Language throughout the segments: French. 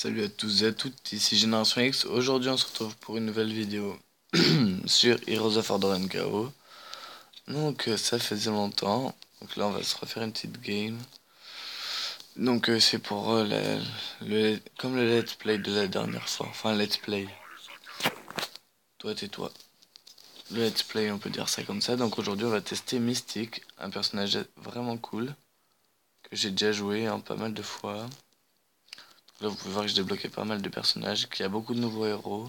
Salut à tous et à toutes, ici Génération X. Aujourd'hui, on se retrouve pour une nouvelle vidéo sur Heroes of Order and KO. Donc, ça faisait longtemps. Donc là, on va se refaire une petite game. Donc, c'est pour comme le let's play de la dernière fois. Enfin, let's play. Toi, tais-toi. Le let's play, on peut dire ça comme ça. Donc, aujourd'hui, on va tester Mystique, un personnage vraiment cool que j'ai déjà joué pas mal de fois. Là, vous pouvez voir que j'ai débloqué pas mal de personnages, qu'il y a beaucoup de nouveaux héros.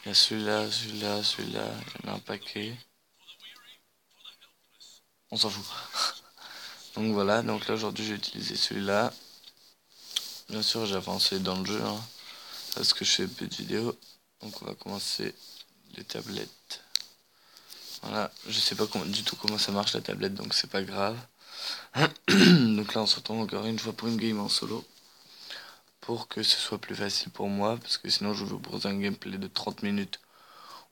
Il y a celui-là, celui-là, celui-là, il y en a un paquet. On s'en fout. Donc voilà, donc là aujourd'hui j'ai utilisé celui-là. Bien sûr j'ai avancé dans le jeu, parce que je fais peu de vidéos. Donc on va commencer les tablettes. Voilà, je sais pas du tout comment ça marche la tablette, donc c'est pas grave. Donc là on se retrouve encore une fois pour une game en solo. Pour que ce soit plus facile pour moi, parce que sinon je vous propose un gameplay de 30 minutes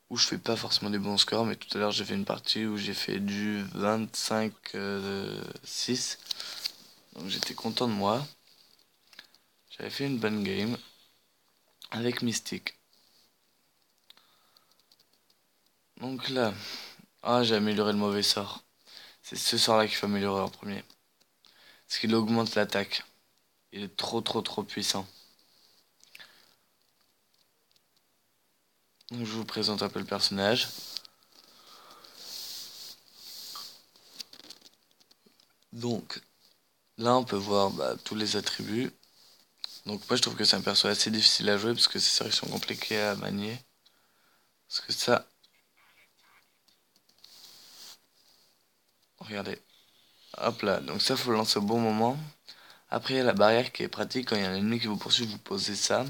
où je fais pas forcément des bons scores, mais tout à l'heure j'ai fait une partie où j'ai fait du 25-6. Donc j'étais content de moi. J'avais fait une bonne game avec Mystique. Donc là, j'ai amélioré le mauvais sort. C'est ce sort là qu'il faut améliorer en premier. Parce qu'il augmente l'attaque. Il est trop puissant. Donc je vous présente un peu le personnage. Donc là on peut voir tous les attributs. Donc moi je trouve que c'est un perso assez difficile à jouer parce que ces sorts ils sont compliqués à manier. Parce que ça, regardez. Hop là, donc ça faut le lancer au bon moment. Après il y a la barrière qui est pratique quand il y a un ennemi qui vous poursuit, vous posez ça.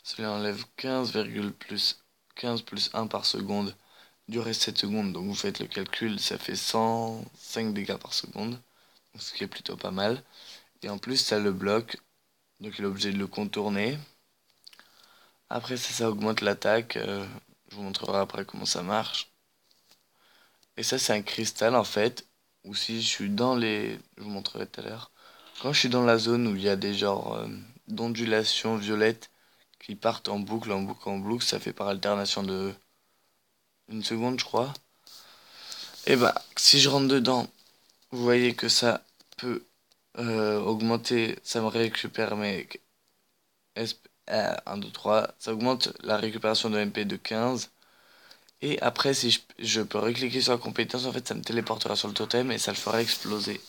Cela enlève 15 plus 1 par seconde. Durée 7 secondes, donc vous faites le calcul, ça fait 105 dégâts par seconde. Ce qui est plutôt pas mal. Et en plus ça le bloque, donc il est obligé de le contourner. Après ça augmente l'attaque. Je vous montrerai après comment ça marche. Et ça c'est un cristal en fait. Ou si je suis dans les... Je vous montrerai tout à l'heure. Quand je suis dans la zone où il y a des genres d'ondulations violettes qui partent en boucle, en boucle, en boucle, ça fait par alternation de une seconde je crois. Et si je rentre dedans, vous voyez que ça peut augmenter, ça me récupère mes 1, 2, 3, ça augmente la récupération de MP de 15. Et après, si je peux recliquer sur la compétence, en fait, ça me téléportera sur le totem et ça le fera exploser.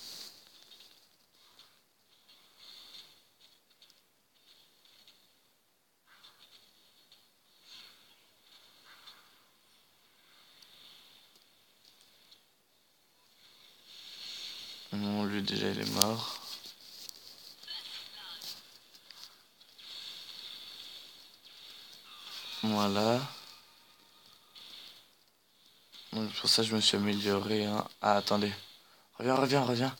Non, lui déjà il est mort. Voilà. Donc pour ça je me suis amélioré. Ah attendez. Reviens, reviens, reviens.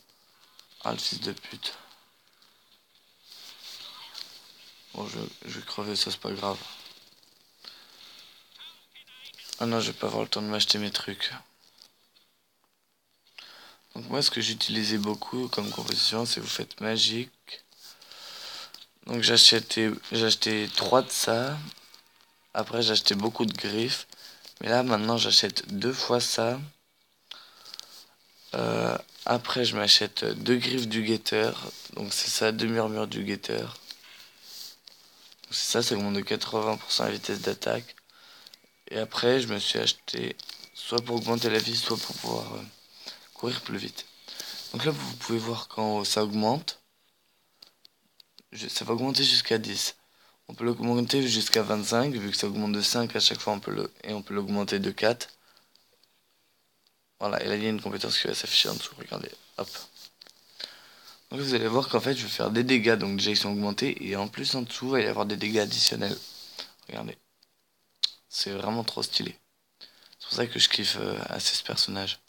Ah le fils de pute. Bon je vais crever, ça c'est pas grave. Ah non, je vais pas avoir le temps de m'acheter mes trucs. Donc moi ce que j'utilisais beaucoup comme composition c'est vous faites magique. Donc j'ai acheté 3 de ça. Après j'ai acheté beaucoup de griffes. Mais là maintenant j'achète 2 fois ça. Après je m'achète 2 griffes du guetteur. Donc c'est ça, 2 murmures du guetteur. C'est ça, ça augmente de 80% la vitesse d'attaque. Et après je me suis acheté soit pour augmenter la vie, soit pour pouvoir courir plus vite. Donc là vous pouvez voir quand ça augmente. Ça va augmenter jusqu'à 10. On peut l'augmenter jusqu'à 25, vu que ça augmente de 5 à chaque fois, on peut l'augmenter de 4. Voilà, et là il y a une compétence qui va s'afficher en dessous, regardez, hop. Donc vous allez voir qu'en fait je vais faire des dégâts, donc déjà ils sont augmentés, et en plus en dessous il va y avoir des dégâts additionnels. Regardez, c'est vraiment trop stylé. C'est pour ça que je kiffe assez ce personnage.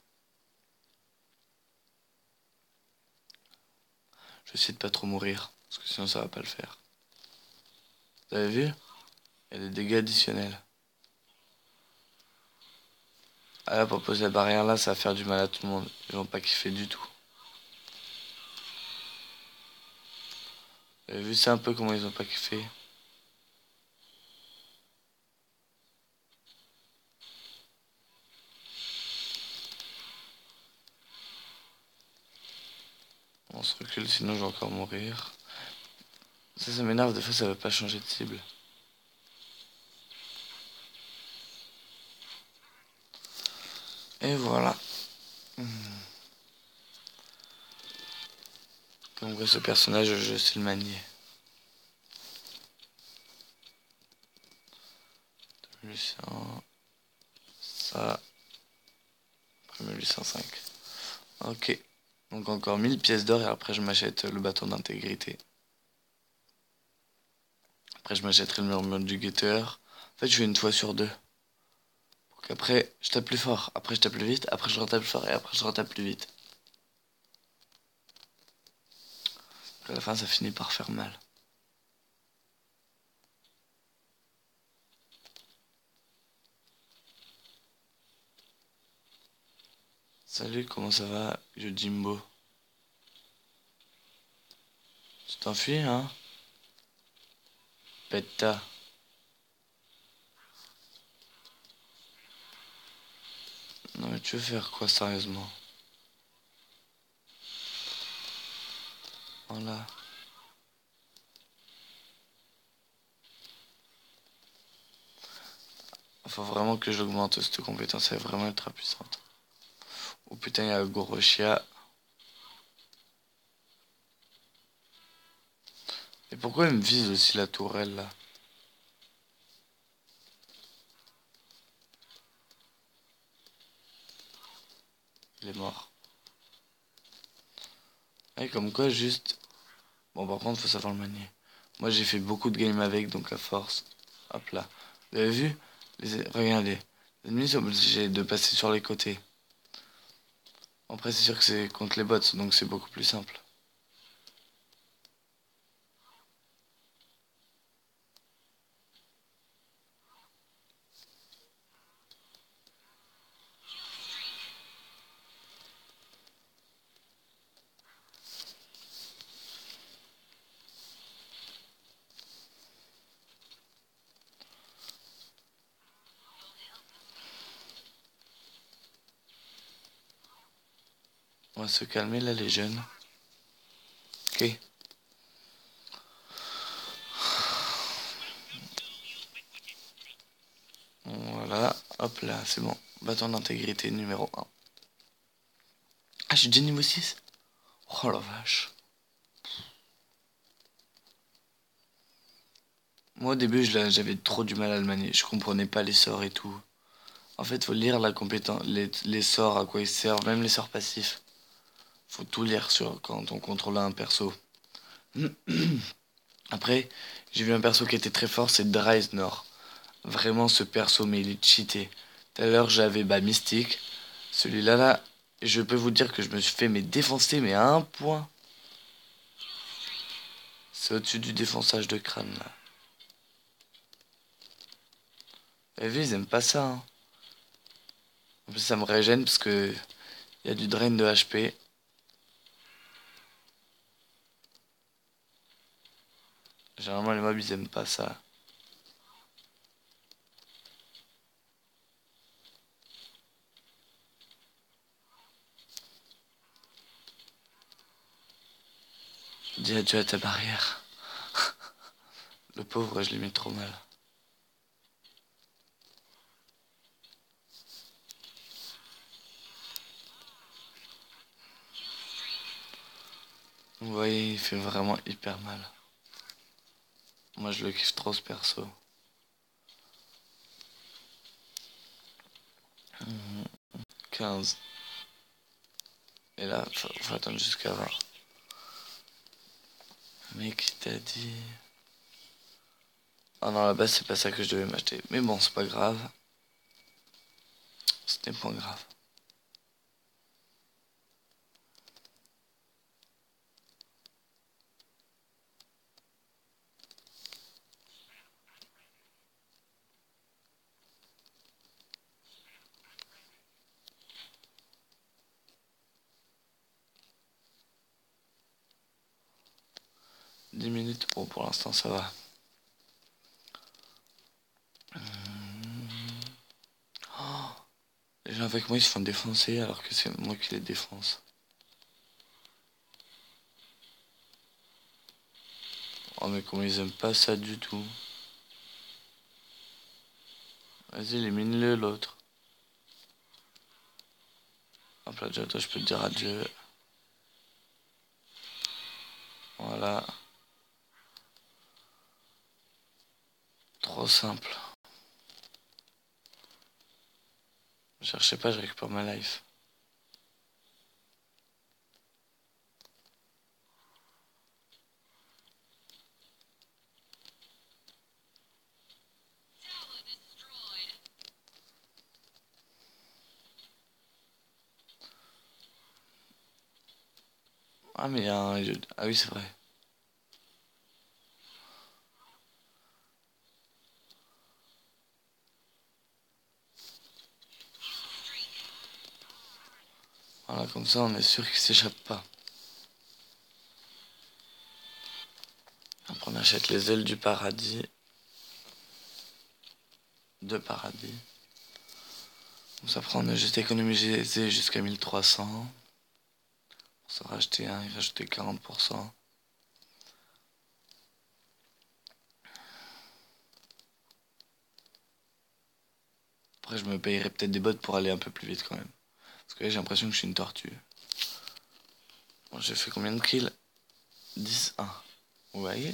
Je vais essayer de pas trop mourir, parce que sinon ça va pas le faire. Vous avez vu? Il y a des dégâts additionnels. Ah là, pour poser la barrière là, ça va faire du mal à tout le monde. Ils vont pas kiffer du tout. J'avais vu ça un peu comment ils ont pas kiffé. On se recule sinon je vais encore mourir. Ça m'énerve, des fois ça veut pas changer de cible. Et voilà. Comme quoi ce personnage, je sais le manier. 1800... Ça... Après 1805. Ok. Donc encore 1000 pièces d'or et après je m'achète le bâton d'intégrité. Après je m'achèterai le murmure du guetteur. En fait je fais une fois sur deux. Pour qu'après je tape plus fort. Après je tape plus vite. Après je retape plus fort et après je retape plus vite. À la fin ça finit par faire mal. Salut, comment ça va, vieux Jimbo? Tu t'enfuis, hein? Peta. Non mais tu veux faire quoi sérieusement? Voilà. Faut vraiment que j'augmente cette compétence, elle est vraiment ultra puissante. Oh putain, il y a Goroshia. Et pourquoi il me vise aussi la tourelle là? Il est mort. Et comme quoi, juste. Bon, par contre, faut savoir le manier. Moi, j'ai fait beaucoup de games avec, donc à force. Hop là. Vous avez vu? Regardez. Les ennemis sont obligés de passer sur les côtés. Après, c'est sûr que c'est contre les bots, donc c'est beaucoup plus simple. On va se calmer là, les jeunes. Ok. Voilà. Hop là, c'est bon. Bâton d'intégrité numéro 1. Ah, je suis déjà niveau 6. Oh la vache. Moi, au début, j'avais trop du mal à le manier. Je comprenais pas les sorts et tout. En fait, faut lire la compétence, les sorts, à quoi ils servent, même les sorts passifs. Faut tout lire sur quand on contrôle un perso. Après, j'ai vu un perso qui était très fort, c'est Dreisnor. Vraiment, ce perso, mais il est cheaté. Tout à l'heure, j'avais Mystique. Celui-là, là, je peux vous dire que je me suis fait défoncer, mais à un point. C'est au-dessus du défonçage de crâne, là. Et vu, ils aiment pas ça, hein. En plus, ça me régène parce que il y a du drain de HP. Généralement, les mobs, ils aiment pas ça. Dis adieu à ta barrière. Le pauvre, je l'ai mis trop mal. Vous voyez, il fait vraiment hyper mal. Moi, je le kiffe trop, ce perso. 15. Et là, faut attendre jusqu'à 20. Mais qui t'a dit... Ah non, là-bas, c'est pas ça que je devais m'acheter. Mais bon, c'est pas grave. Ce n'est pas grave. 10 minutes. Bon, pour l'instant, ça va. Oh, les gens avec moi, ils se font défoncer alors que c'est moi qui les défonce. Oh, mais comment ils aiment pas ça du tout. Vas-y, élimine-le, l'autre. Hop là, déjà, toi, je peux te dire adieu. Voilà. Trop simple. Cherchez pas, je récupère ma life. Ah, mais il y a un... Ah oui, c'est vrai. Voilà, comme ça, on est sûr qu'il s'échappe pas. Après, on achète les ailes du paradis. De paradis. Donc ça prend, on a juste économisé jusqu'à 1300. Pour se racheter un, il rajoutait 40%. Après, je me payerais peut-être des bottes pour aller un peu plus vite quand même. Parce que là, j'ai l'impression que je suis une tortue. Bon, j'ai fait combien de kills? 10-1. Vous voyez?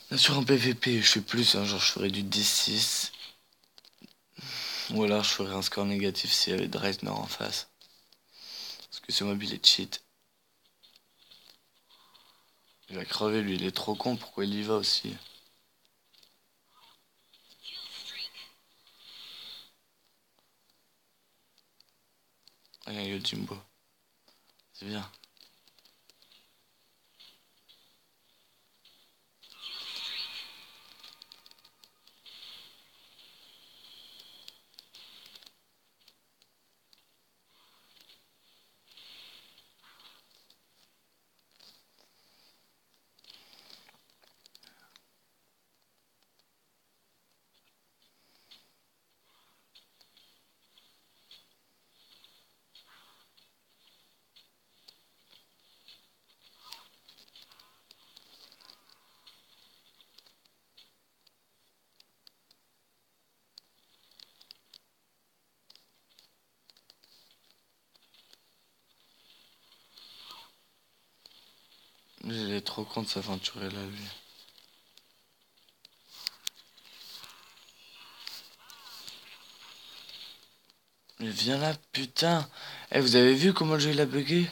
Bien sûr, en PVP, je fais plus. Hein, genre, je ferais du 10-6. Ou alors, je ferais un score négatif s'il y avait Dreisner en face. Parce que ce mobile est cheat. Il va crever, lui. Il est trop con. Pourquoi il y va aussi? Ah, il y a Jimbo. C'est bien. Mais il est trop con de s'aventurer là, lui. Mais viens là, putain. Eh, vous avez vu comment le jeu il a bugué?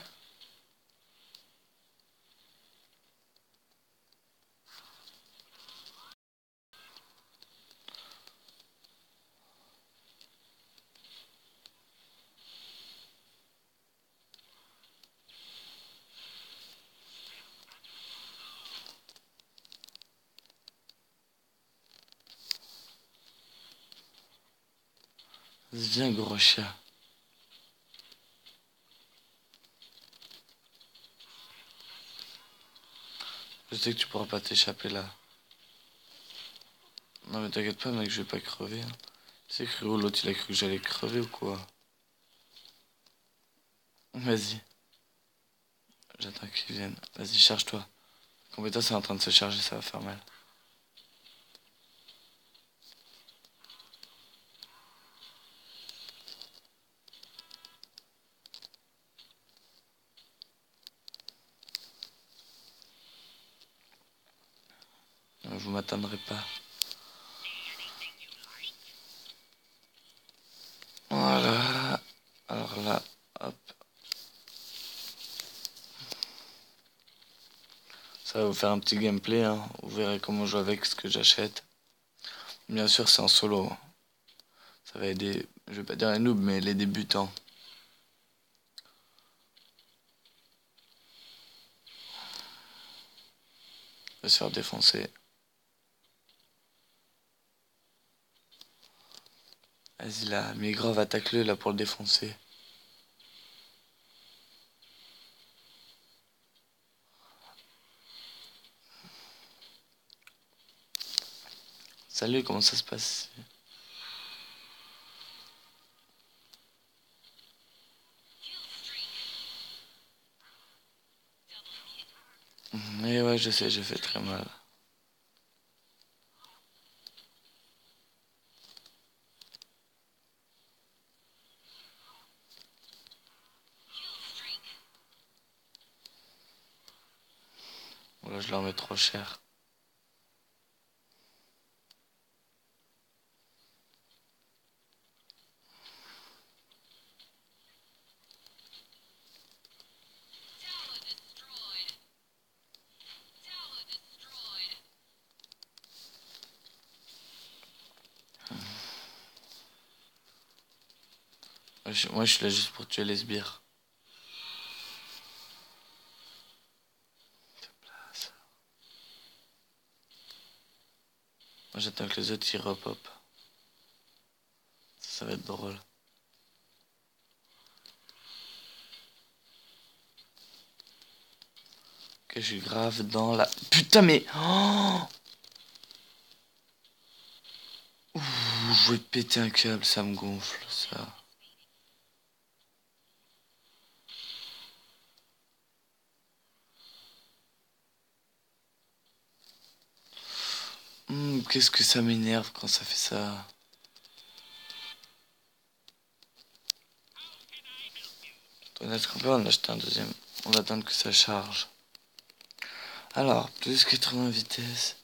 Viens, gros chien. Je sais que tu pourras pas t'échapper là. Non mais t'inquiète pas mec, je vais pas crever. Hein. C'est frérot, l'autre il a cru que j'allais crever ou quoi? Vas-y, j'attends qu'il vienne. Vas-y, charge-toi. La compétence est en train de se charger, ça va faire mal. Vous m'atteindrez pas. Voilà. Alors là, hop. Ça va vous faire un petit gameplay. Hein. Vous verrez comment jouer avec ce que j'achète. Bien sûr, c'est en solo. Ça va aider, je vais pas dire les noobs, mais les débutants. De se faire défoncer. Vas-y là, mais grave, attaque-le là pour le défoncer. Salut, comment ça se passe? Mais ouais, je sais, j'ai fait très mal. Voilà, je leur mets trop cher. Moi, je suis là juste pour tuer les sbires. Moi, j'attends que les autres y repop. Ça va être drôle. Que je suis grave dans la... Putain, mais... Oh, ouh, je vais te péter un câble, ça me gonfle, ça. Qu'est-ce que ça m'énerve quand ça fait ça. On va en acheter un deuxième. On va attendre que ça charge. Alors, plus 80 vitesse.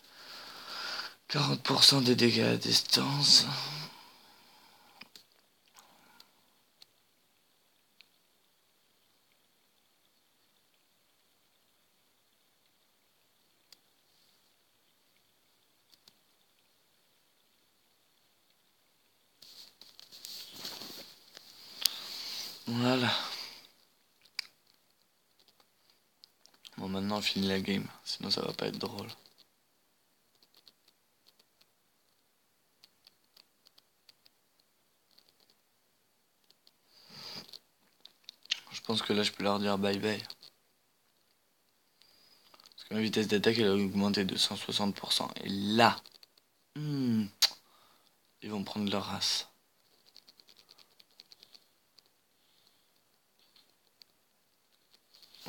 40% des dégâts à distance. Voilà. Bon, maintenant on finit la game. Sinon ça va pas être drôle. Je pense que là je peux leur dire bye bye. Parce que ma vitesse d'attaque elle a augmenté de 160%. Et là, ils vont prendre leur race.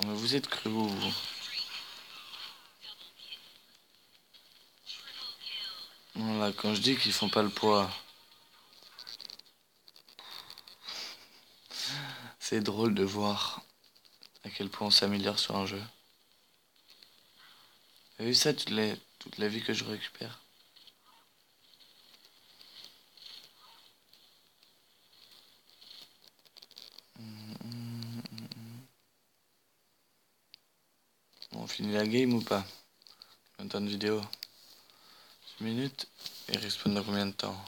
Mais vous êtes cru vous. Voilà, quand je dis qu'ils font pas le poids. C'est drôle de voir à quel point on s'améliore sur un jeu. Vous avez vu ça, toute la vie que je récupère? Bon, on finit la game ou pas? Combien de temps de vidéo? 10 minutes? Et respawn dans combien de temps?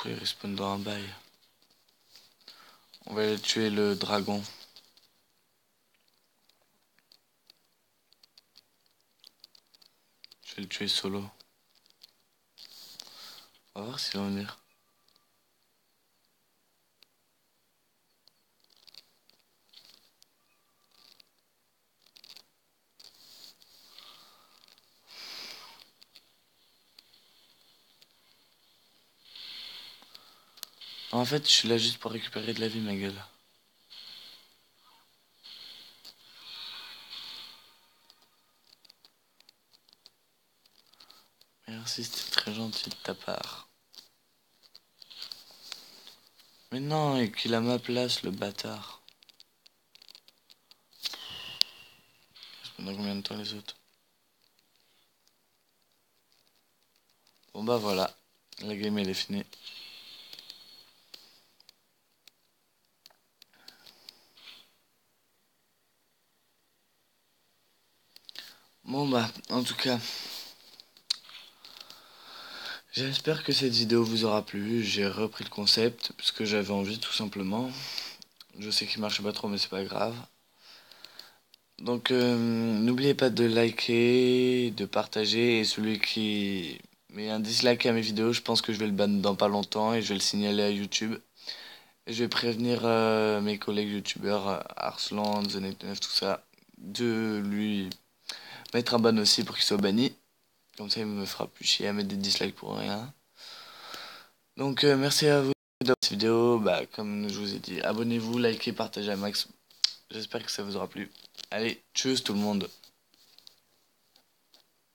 Il respawn dans un bail. On va aller tuer le dragon. Je vais le tuer solo. On va voir s'il va venir. En fait, je suis là juste pour récupérer de la vie, ma gueule. Merci, c'était très gentil de ta part. Mais non, et qu'il a ma place, le bâtard. Pendant combien de temps les autres? Bon bah voilà, la game elle est finie. Bon bah, en tout cas, j'espère que cette vidéo vous aura plu. J'ai repris le concept parce que j'avais envie tout simplement. Je sais qu'il marche pas trop mais c'est pas grave. Donc n'oubliez pas de liker, de partager, et celui qui met un dislike à mes vidéos, je pense que je vais le ban dans pas longtemps et je vais le signaler à YouTube. Et je vais prévenir mes collègues youtubeurs, Arslan, The99, tout ça, de lui mettre un ban aussi pour qu'il soit banni. Comme ça, il me fera plus chier à mettre des dislikes pour rien. Donc, merci à vous de cette vidéo. Bah, comme je vous ai dit, abonnez-vous, likez, partagez à max. J'espère que ça vous aura plu. Allez, tchuss tout le monde.